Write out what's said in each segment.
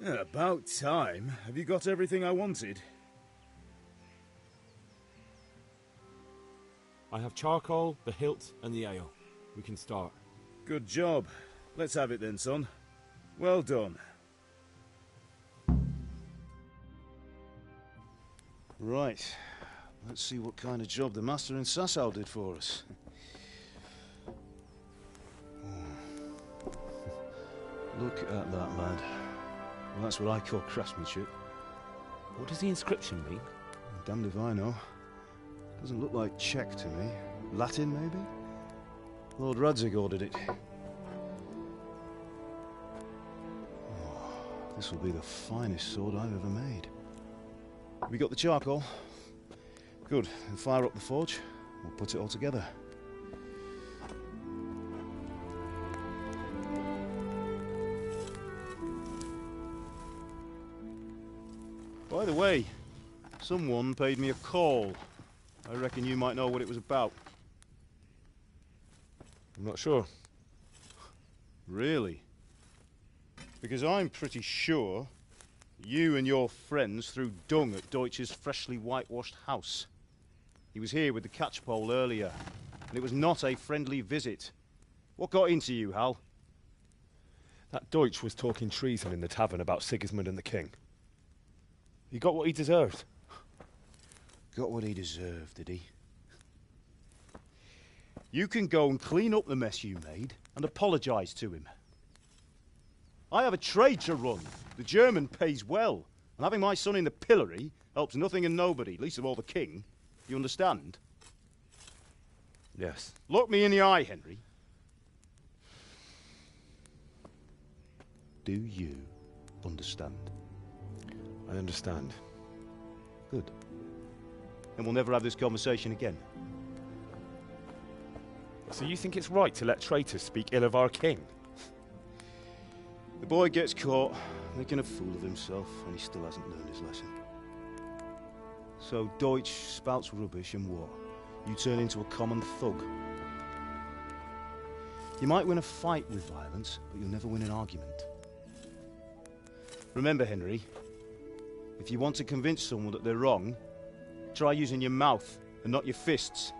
About time. Have you got everything I wanted? I have charcoal, the hilt, and the ale. We can start. Good job. Let's have it then, son. Well done. Right. Let's see what kind of job the master in Sasau did for us. Look at that, lad. Well, that's what I call craftsmanship. What does the inscription mean? Damned if I know. Doesn't look like Czech to me. Latin, maybe? Lord Radzig ordered it. Oh, this will be the finest sword I've ever made. We got the charcoal? Good. Then fire up the forge. We'll put it all together. By the way, someone paid me a call. I reckon you might know what it was about. I'm not sure. Really? Because I'm pretty sure you and your friends threw dung at Deutsch's freshly whitewashed house. He was here with the catchpole earlier, and it was not a friendly visit. What got into you, Hal? That Deutsch was talking treason in the tavern about Sigismund and the king. He got what he deserved. Got what he deserved, did he? You can go and clean up the mess you made and apologise to him. I have a trade to run. The German pays well, and having my son in the pillory helps nothing and nobody, least of all the king. You understand? Yes. Look me in the eye, Henry. Do you understand? I understand. Good. Then we'll never have this conversation again. So you think it's right to let traitors speak ill of our king? The boy gets caught, making a fool of himself, and he still hasn't learned his lesson. So Deutsch spouts rubbish, and what? You turn into a common thug. You might win a fight with violence, but you'll never win an argument. Remember, Henry, if you want to convince someone that they're wrong, try using your mouth and not your fists.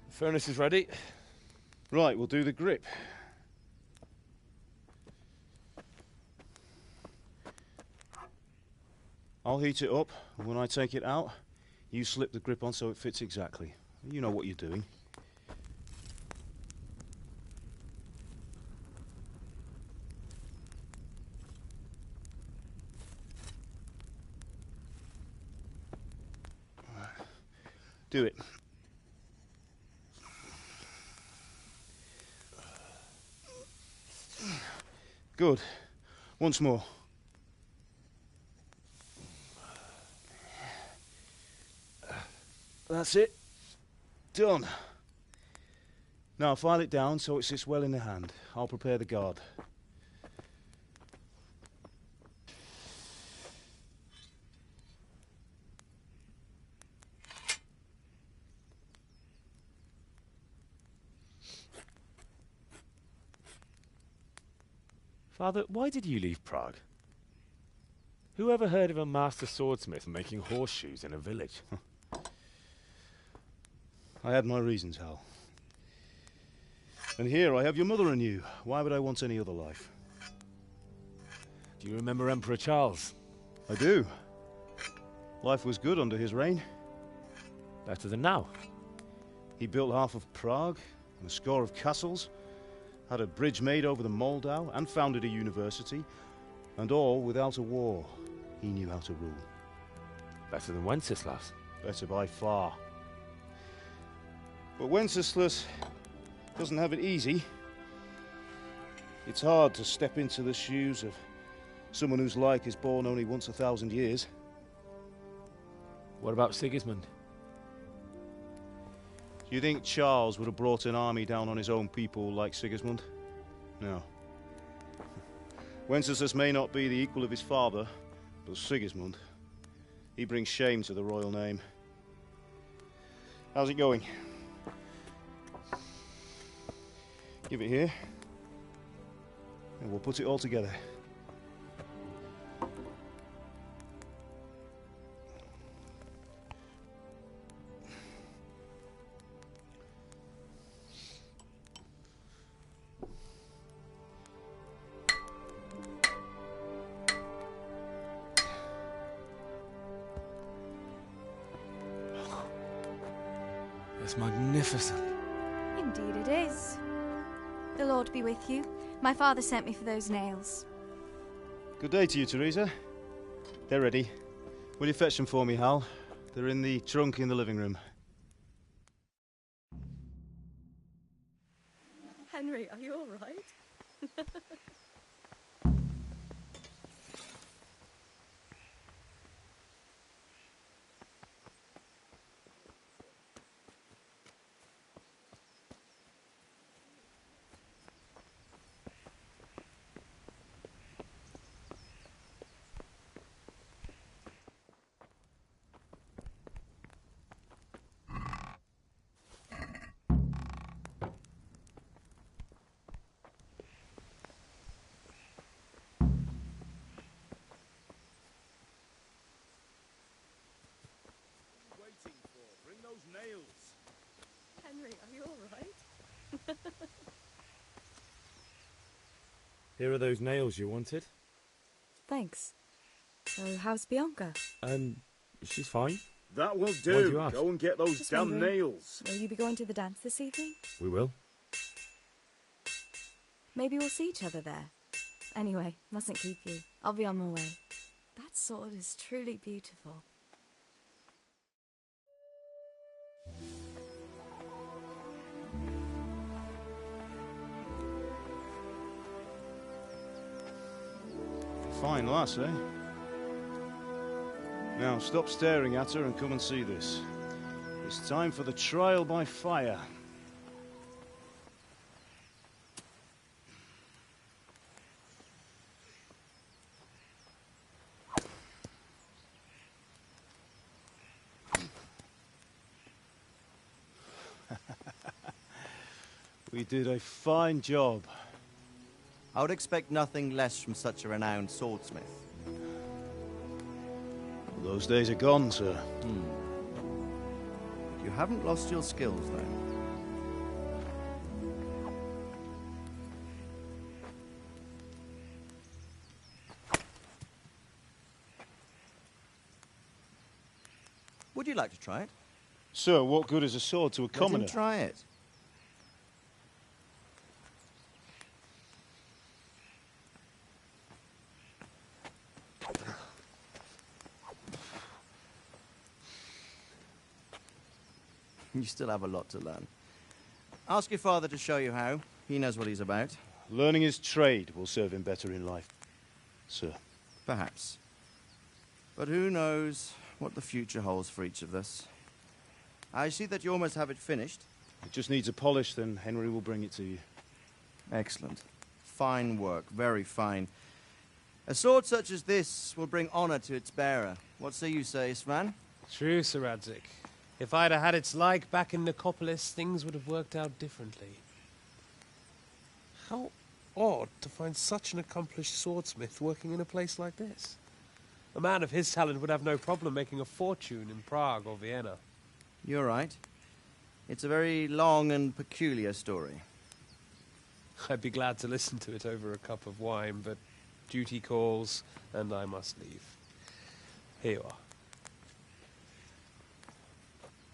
The furnace is ready. Right, we'll do the grip. I'll heat it up, and when I take it out, you slip the grip on so it fits exactly. You know what you're doing. Do it. Good. Once more. That's it. Done. Now file it down so it sits well in the hand. I'll prepare the guard. Father, why did you leave Prague? Who ever heard of a master swordsmith making horseshoes in a village? I had my reasons, Hal. And here I have your mother and you. Why would I want any other life? Do you remember Emperor Charles? I do. Life was good under his reign. Better than now. He built half of Prague and a score of castles, had a bridge made over the Moldau, and founded a university, and all without a war. He knew how to rule. Better than Wenceslas. Better by far. But Wenceslas doesn't have it easy. It's hard to step into the shoes of someone whose like is born only once 1,000 years. What about Sigismund? Do you think Charles would have brought an army down on his own people like Sigismund? No. Wenceslas may not be the equal of his father, but Sigismund, he brings shame to the royal name. How's it going? Give it here, and we'll put it all together. It's magnificent. Indeed it is. The Lord be with you. My father sent me for those nails. Good day to you, Teresa. They're ready. Will you fetch them for me, Hal? They're in the trunk in the living room. Henry, are you all right? Bring those nails. Henry, are you all right? Here are those nails you wanted. Thanks. So, how's Bianca? She's fine. That will Why'd do. you ask? Go and get those Just damn wondering. nails. Will you be going to the dance this evening? We will. Maybe we'll see each other there. Anyway, mustn't keep you. I'll be on my way. That sword is truly beautiful. Fine lass, eh? Now, stop staring at her and come and see this. It's time for the trial by fire. We did a fine job. I would expect nothing less from such a renowned swordsmith. Those days are gone, sir. You haven't lost your skills, though. Would you like to try it? Sir, what good is a sword to a Let commoner? him try it. You still have a lot to learn. Ask your father to show you how. He knows what he's about. Learning his trade will serve him better in life, sir. Perhaps. But who knows what the future holds for each of us. I see that you almost have it finished. It just needs a polish, then Henry will bring it to you. Excellent. Fine work. Very fine. A sword such as this will bring honor to its bearer. What say you, Svan? True, Sir Radzik. If I'd have had its like back in Nicopolis, things would have worked out differently. How odd to find such an accomplished swordsmith working in a place like this. A man of his talent would have no problem making a fortune in Prague or Vienna. You're right. It's a very long and peculiar story. I'd be glad to listen to it over a cup of wine, but duty calls, and I must leave. Here you are.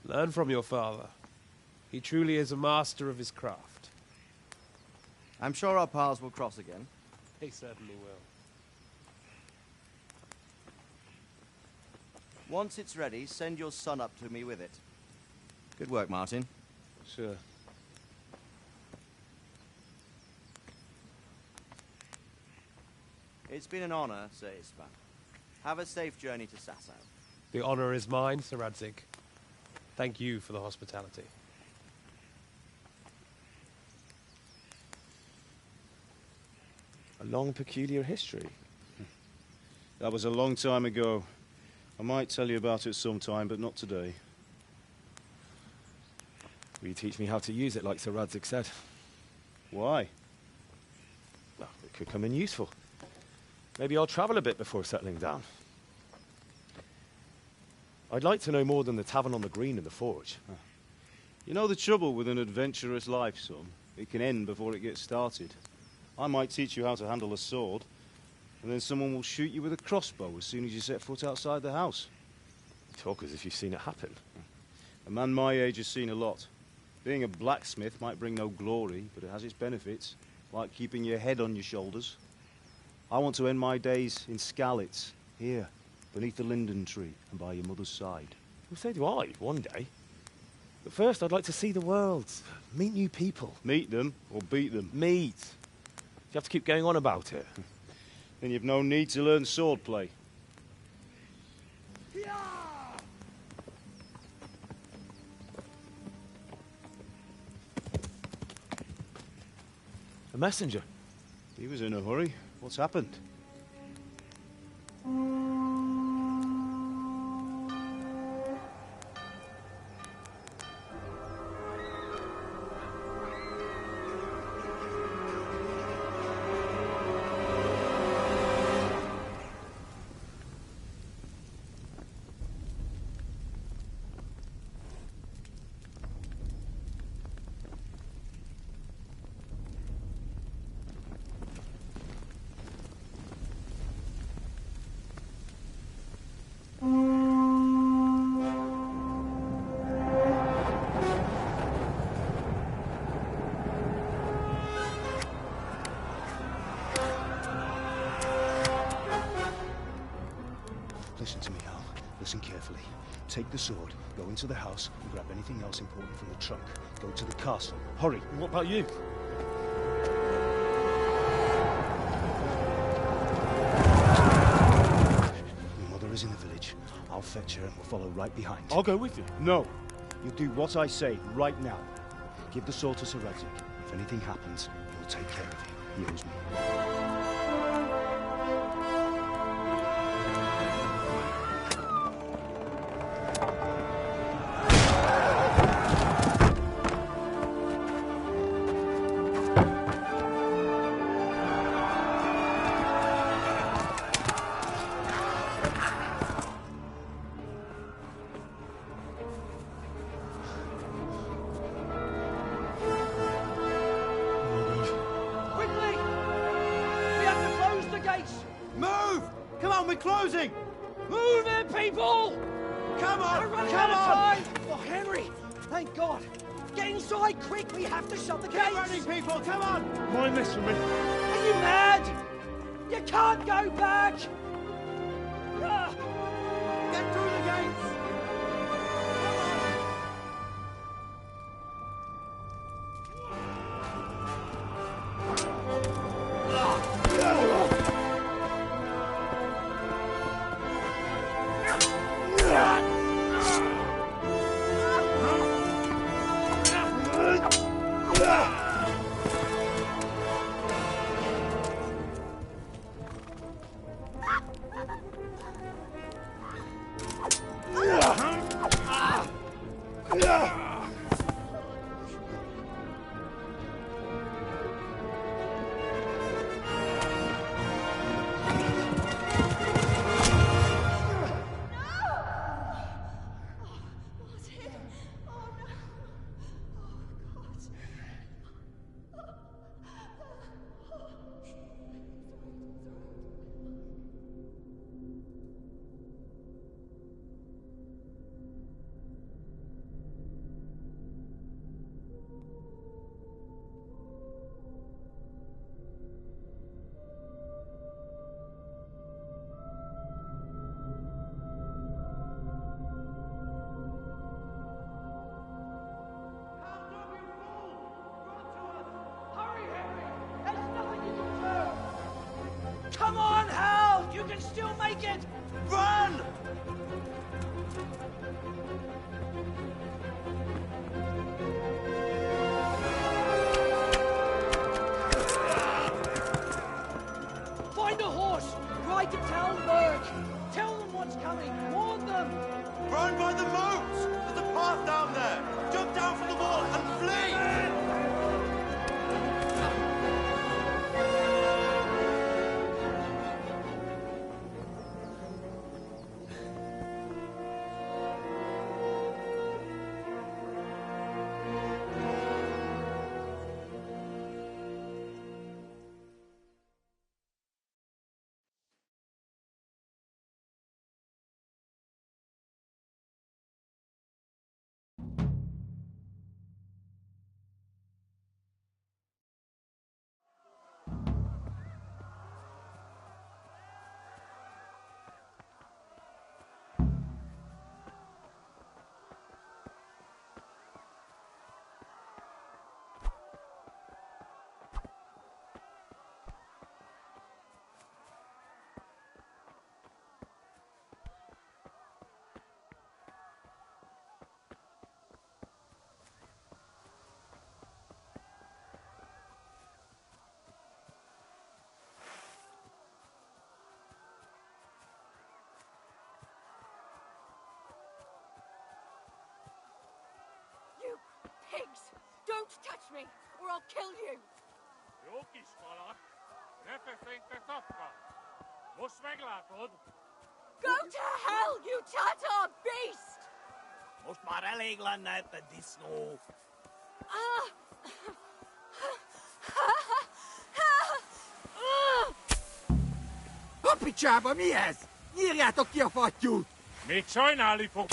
Learn from your father. He truly is a master of his craft. I'm sure our paths will cross again. He certainly will. Once it's ready, send your son up to me with it. Good work, Martin. Sir. It's been an honor, Sir Ispan. Have a safe journey to Sasau. The honor is mine, Sir Radzik. Thank you for the hospitality. A long, peculiar history. That was a long time ago. I might tell you about it sometime, but not today. Will you teach me how to use it like Sir Radzig said? Why? Well, it could come in useful. Maybe I'll travel a bit before settling down. I'd like to know more than the tavern on the green and the forge. You know the trouble with an adventurous life, son? It can end before it gets started. I might teach you how to handle a sword, and then someone will shoot you with a crossbow as soon as you set foot outside the house. You talk as if you've seen it happen. A man my age has seen a lot. Being a blacksmith might bring no glory, but it has its benefits, like keeping your head on your shoulders. I want to end my days in Skalitz, here, beneath the linden tree and by your mother's side. Well, so do I, one day. But first, I'd like to see the world, meet new people. Meet them or beat them. Meet. You have to keep going on about it. Then you've no need to learn swordplay. A messenger. He was in a hurry. What's happened? Listen to me, Hal. Listen carefully. Take the sword, go into the house, and grab anything else important from the trunk. Go to the castle. Hurry! What about you? Your mother is in the village. I'll fetch her and we'll follow right behind. I'll go with you. No! You'll do what I say right now. Give the sword to Sir Radzig. If anything happens, he'll take care of you. He owes me. Move! Come on, we're closing! Move it, people! Come on! We're running Come out of on! time! Oh, Henry! Thank God! Get inside, quick! We have to shut the Keep gates! running, people! Come on! Mind this for me. Are you mad? You can't go back! Ah, Get through the gates! come on, Hal! You can still make it! Run! Find a horse! Ride to Talmberg! Tell them what's coming! Warn them! Run by the moat! There's a path down there! Jump down from the wall and me, or I'll kill you! Go to hell, you Tatar beast! Ah! A picsába mi ez? Nyírjátok ki a fattyút! Még sajnálni fog.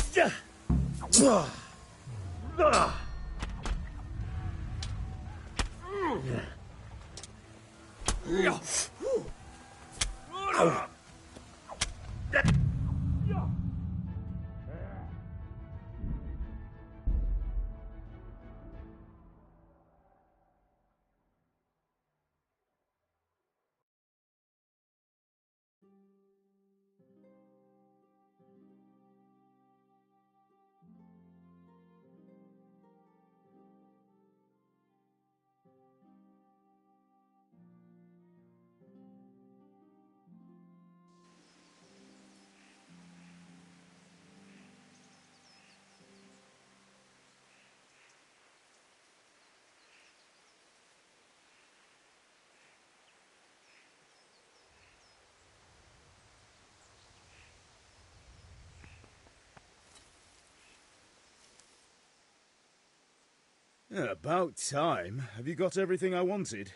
About time. Have you got everything I wanted?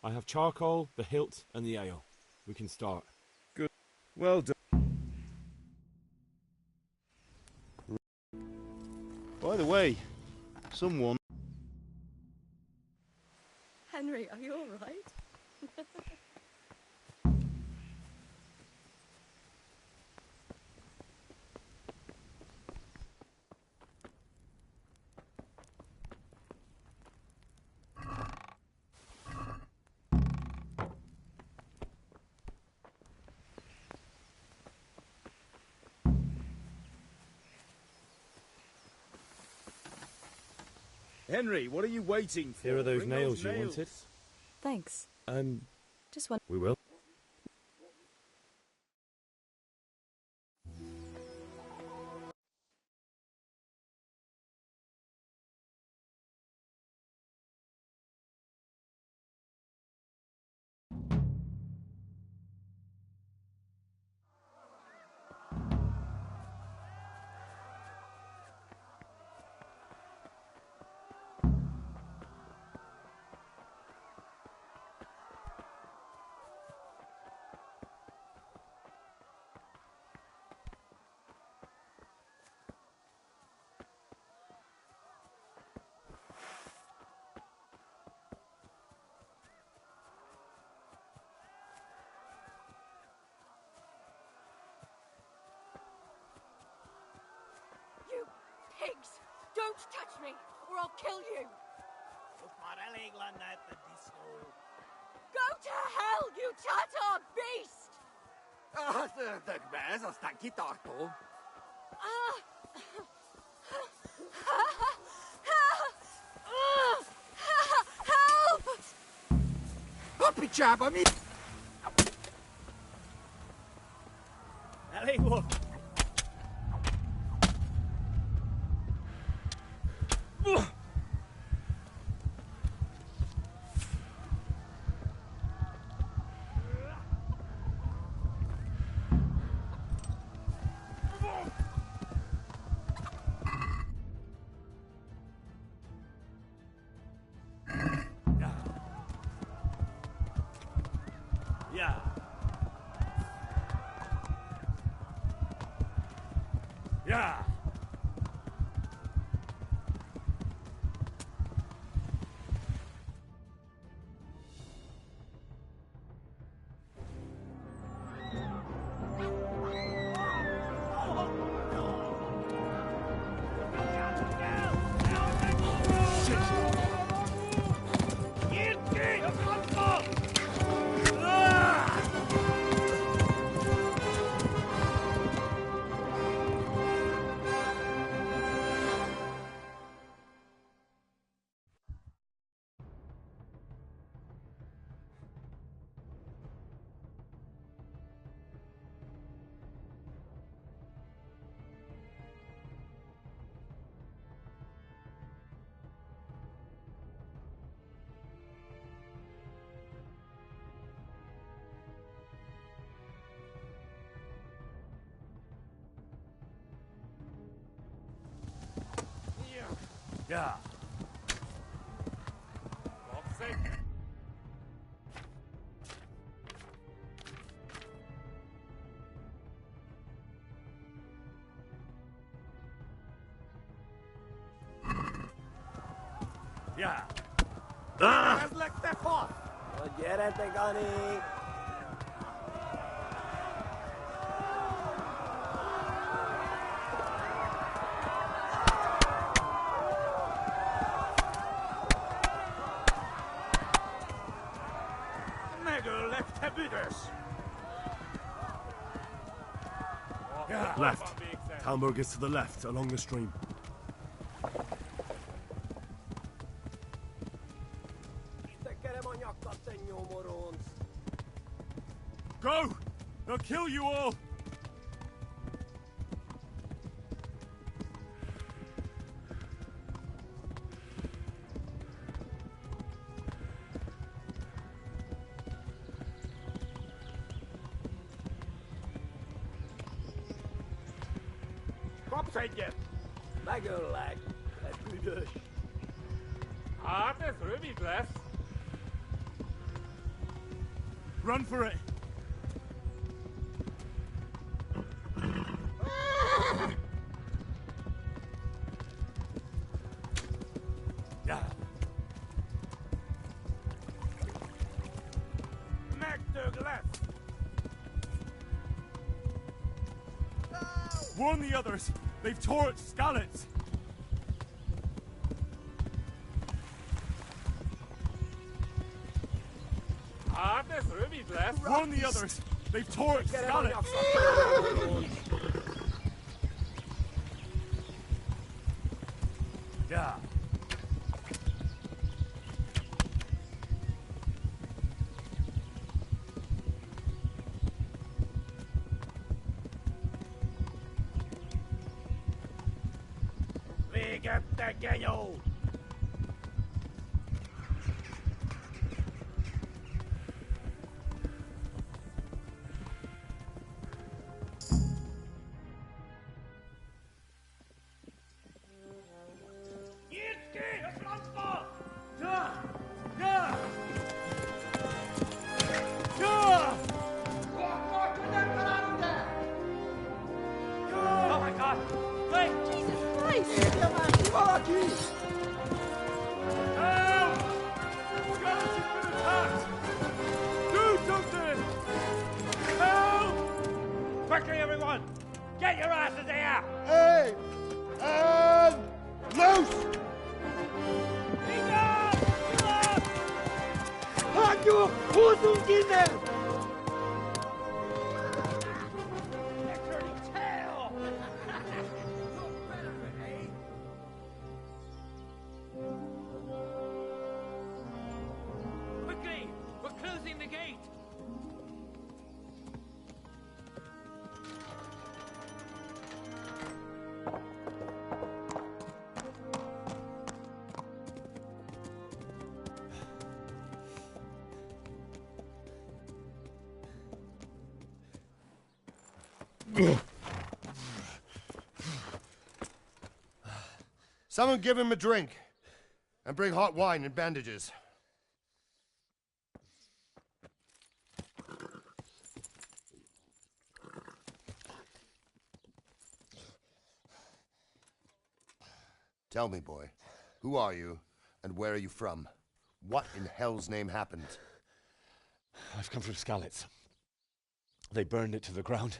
I have charcoal, the hilt, and the ale. We can start. Good. Well done. By the way, someone... Henry, are you all right? Henry, what are you waiting for? Here are those Bring nails you nails. wanted. Thanks. Just one. We will. You pigs! Don't touch me, or I'll kill you! Go to hell, you Tatar beast! Dög be, ez aztán kitartó. Ah! Help! A picsába mi... Elég volt. Yeah. Yeah. Ja. Boxing. Ja. Ah! Lekt er fast! Get it, Begani! Left. Talmberg is to the left, along the stream. Go! They'll kill you all! Kopzetje! Lekker lag. Het u dus. Ah, that's Ruby glass. Run for it! Ja. Nek de glass! Warn the others! They've tore its scallops! Ah, that's Ruby glass! Warn the others! They've tore its scallops! Ja. Vi get the gayo! Oh my god! Wait! Jesus Christ! Help! Scallops have been attacked! Do something! Help! Quickly, everyone! Get your asses here! Hey! And loose! Hajo! Hosenkinder! Quickly! We're closing the gate! Someone give him a drink. And bring hot wine and bandages. Tell me, boy, who are you and where are you from? What in hell's name happened? I've come from Skalitz. They burned it to the ground.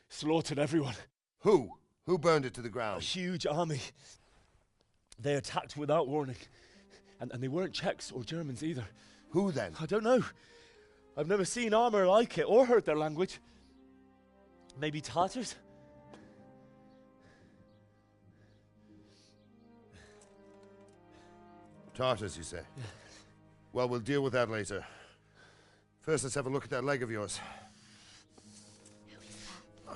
Slaughtered everyone. Who? Who burned it to the A ground? huge army. They attacked without warning. And they weren't Czechs or Germans either. Who then? I don't know. I've never seen armor like it or heard their language. Maybe Tatars? Tartars, you say? Well, we'll deal with that later. First, let's have a look at that leg of yours. I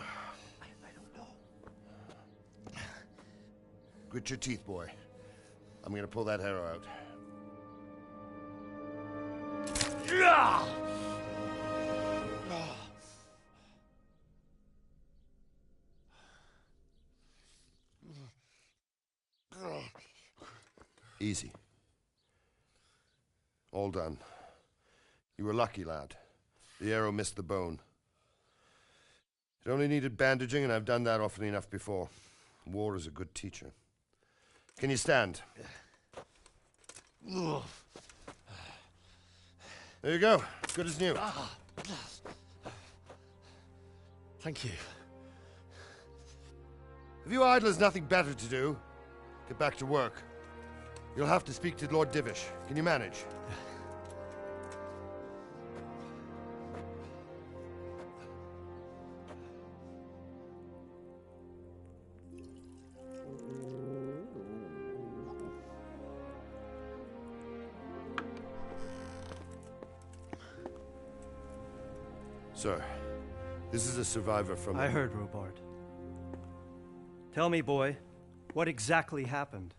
don't know. Grit your teeth, boy. I'm gonna pull that arrow out. Easy. All done. You were lucky, lad. The arrow missed the bone. It only needed bandaging, and I've done that often enough before. War is a good teacher. Can you stand? There you go. Good as new. Thank you. If you idlers nothing better to do, get back to work. You'll have to speak to Lord Divish. Can you manage? Sir, this is a survivor from... I heard, Robard. Tell me, boy, what exactly happened?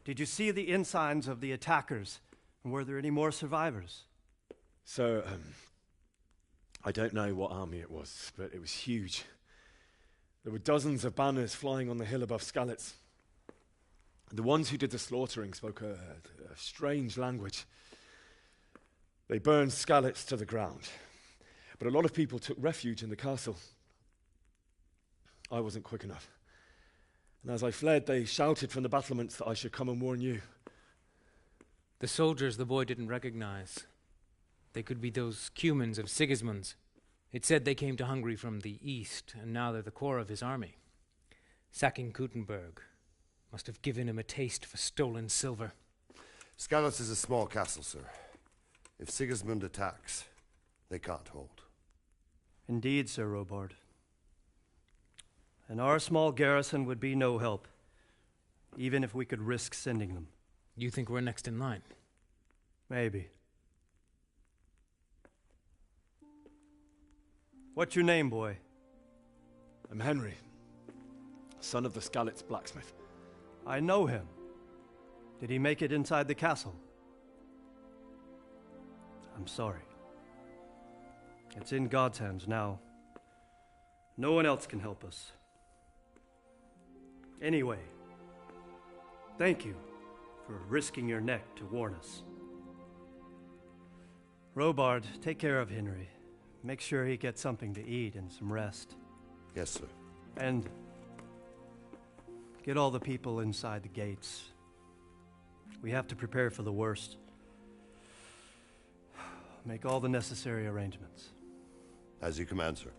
Did you see the ensigns of the attackers? And were there any more survivors? So, I don't know what army it was, but it was huge. There were dozens of banners flying on the hill above Skalitz. The ones who did the slaughtering spoke a strange language. They burned Skalitz to the ground. But a lot of people took refuge in the castle. I wasn't quick enough. And as I fled, they shouted from the battlements that I should come and warn you. The soldiers the boy didn't recognize. They could be those Cumans of Sigismund's. It said they came to Hungary from the east, and now they're the core of his army. Sacking Gutenberg must have given him a taste for stolen silver. Skalitz is a small castle, sir. If Sigismund attacks, they can't hold. Indeed, Sir Robard. And our small garrison would be no help, even if we could risk sending them. You think we're next in line? Maybe. What's your name, boy? I'm Henry, son of the Skalitz blacksmith. I know him. Did he make it inside the castle? I'm sorry. It's in God's hands now. No one else can help us. Anyway, thank you for risking your neck to warn us. Robard, take care of Henry. Make sure he gets something to eat and some rest. Yes, sir. And get all the people inside the gates. We have to prepare for the worst. Make all the necessary arrangements. As you command, sir.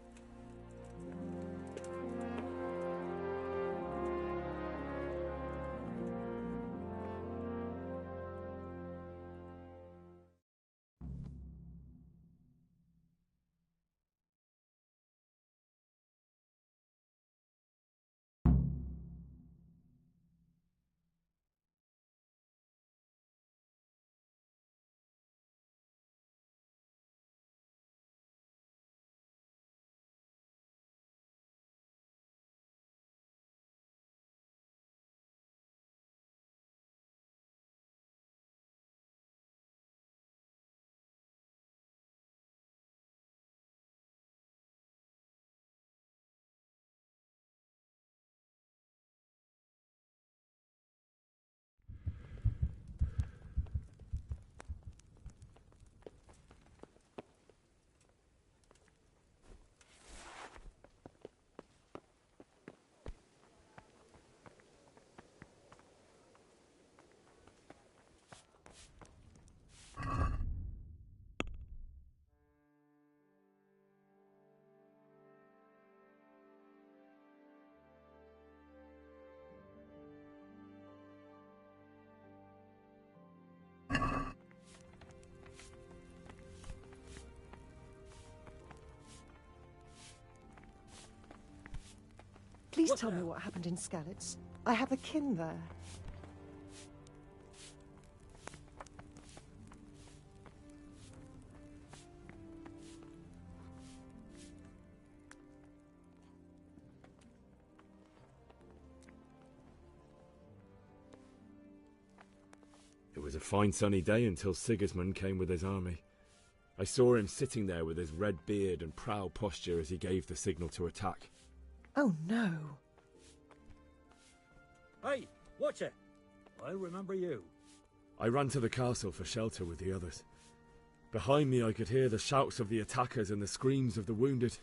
Please tell me what happened in Skalitz. I have a kin there. It was a fine sunny day until Sigismund came with his army. I saw him sitting there with his red beard and proud posture as he gave the signal to attack. Oh no. Hey, watch it. I'll remember you. I ran to the castle for shelter with the others. Behind me I could hear the shouts of the attackers and the screams of the wounded.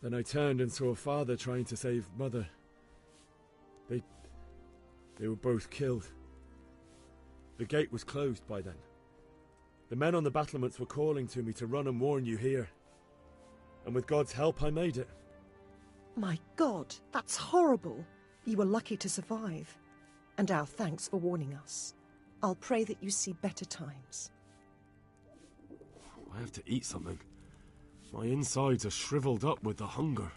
Then I turned and saw Father trying to save Mother. They were both killed. The gate was closed by then. The men on the battlements were calling to me to run and warn you here. And with God's help I made it. My God, that's horrible. You were lucky to survive. And our thanks for warning us. I'll pray that you see better times. I have to eat something. My insides are shriveled up with the hunger.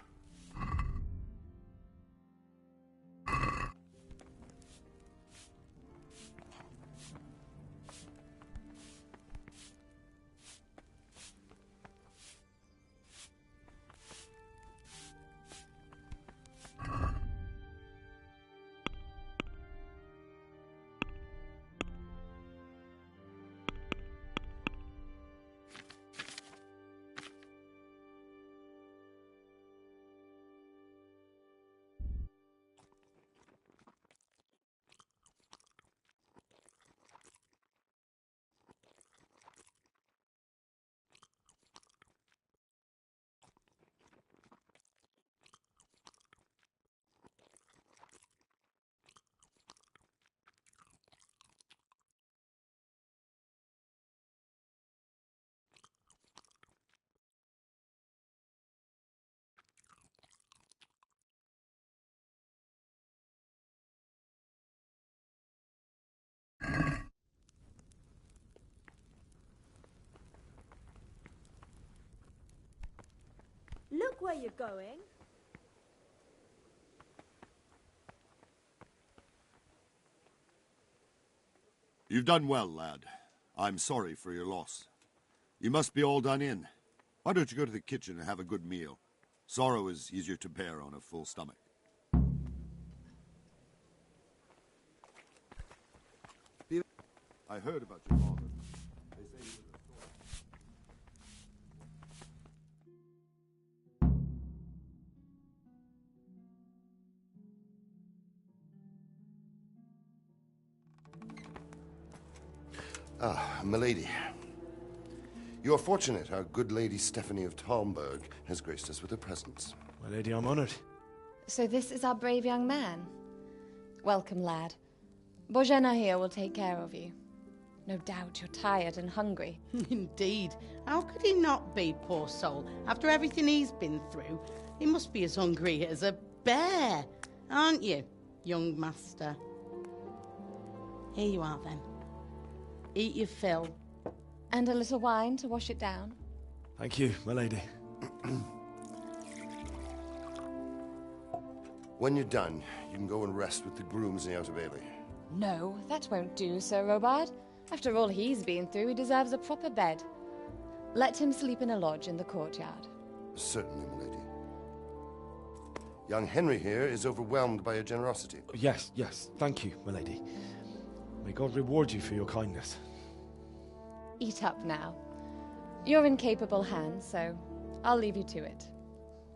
Look where you're going. You've done well, lad. I'm sorry for your loss. You must be all done in. Why don't you go to the kitchen and have a good meal? Sorrow is easier to bear on a full stomach. I heard about your father. They say he was a Ah, milady. You are fortunate our good lady Stephanie of Talmberg has graced us with her presence. My lady, I'm honored. So this is our brave young man. Welcome, lad. Bojena here will take care of you. No doubt you're tired and hungry. Indeed. How could he not be, poor soul? After everything he's been through, he must be as hungry as a bear. Aren't you, young master? Here you are, then. Eat your fill. And a little wine to wash it down. Thank you, my lady. When you're done, you can go and rest with the grooms in the Outer Bailey. No, that won't do, Sir Robard. After all he's been through, he deserves a proper bed. Let him sleep in a lodge in the courtyard. Certainly, milady. Young Henry here is overwhelmed by your generosity. Yes, yes. Thank you, my lady. May God reward you for your kindness. Eat up now. You're in capable hands, so I'll leave you to it.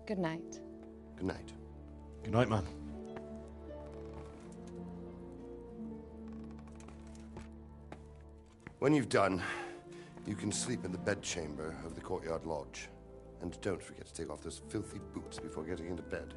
Good night. Good night. Good night, man. When you've done, you can sleep in the bedchamber of the courtyard lodge. And don't forget to take off those filthy boots before getting into bed.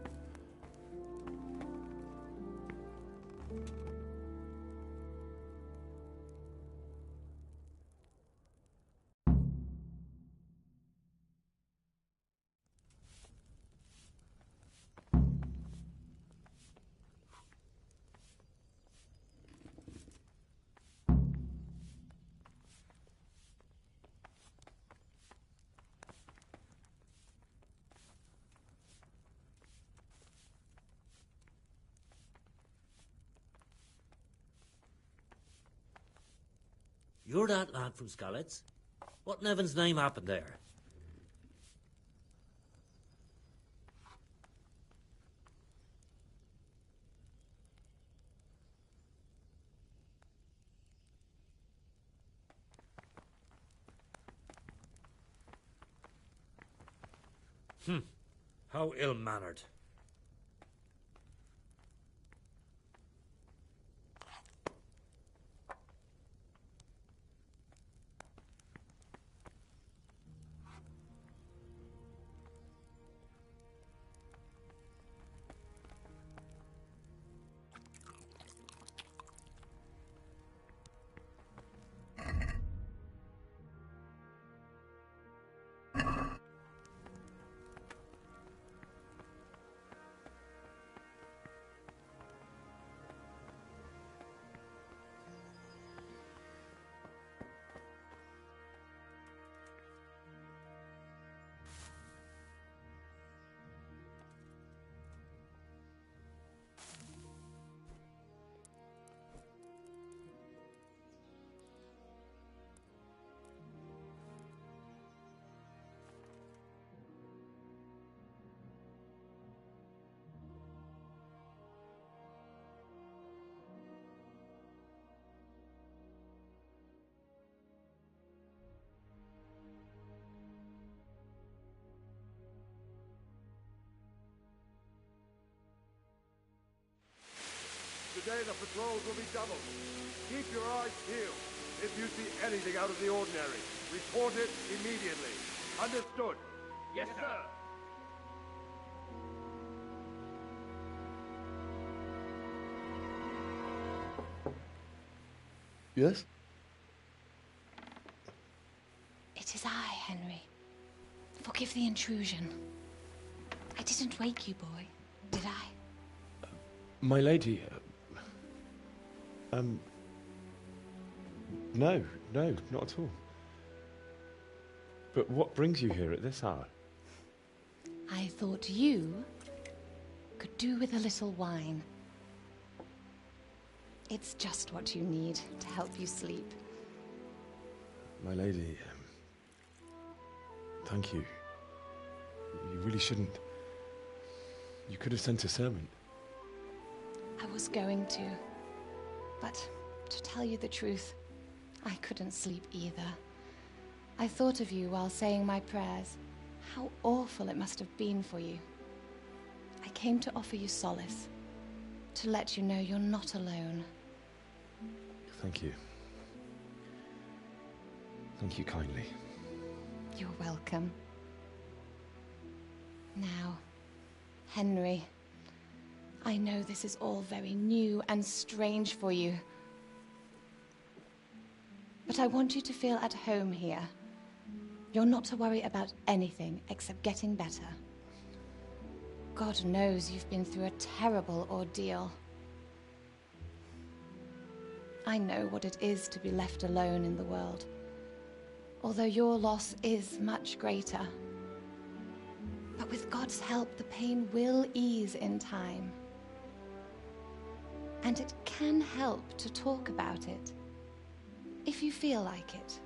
You're that lad from Skalitz? What in heaven's name happened there? How ill-mannered. Today the patrols will be doubled. Keep your eyes peeled. If you see anything out of the ordinary, report it immediately. Understood? Yes, sir. Yes? It is I, Henry. Forgive the intrusion. I didn't wake you, boy, did I? My lady, no, not at all. But what brings you here at this hour? I thought you could do with a little wine. It's just what you need to help you sleep. My lady, thank you. You really shouldn't. You could have sent a servant. I was going to. But to tell you the truth, I couldn't sleep either. I thought of you while saying my prayers. How awful it must have been for you. I came to offer you solace. To let you know you're not alone. Thank you. Thank you kindly. You're welcome. Now, Henry, I know this is all very new and strange for you. But I want you to feel at home here. You're not to worry about anything except getting better. God knows you've been through a terrible ordeal. I know what it is to be left alone in the world, although your loss is much greater. But with God's help, the pain will ease in time. And it can help to talk about it, if you feel like it.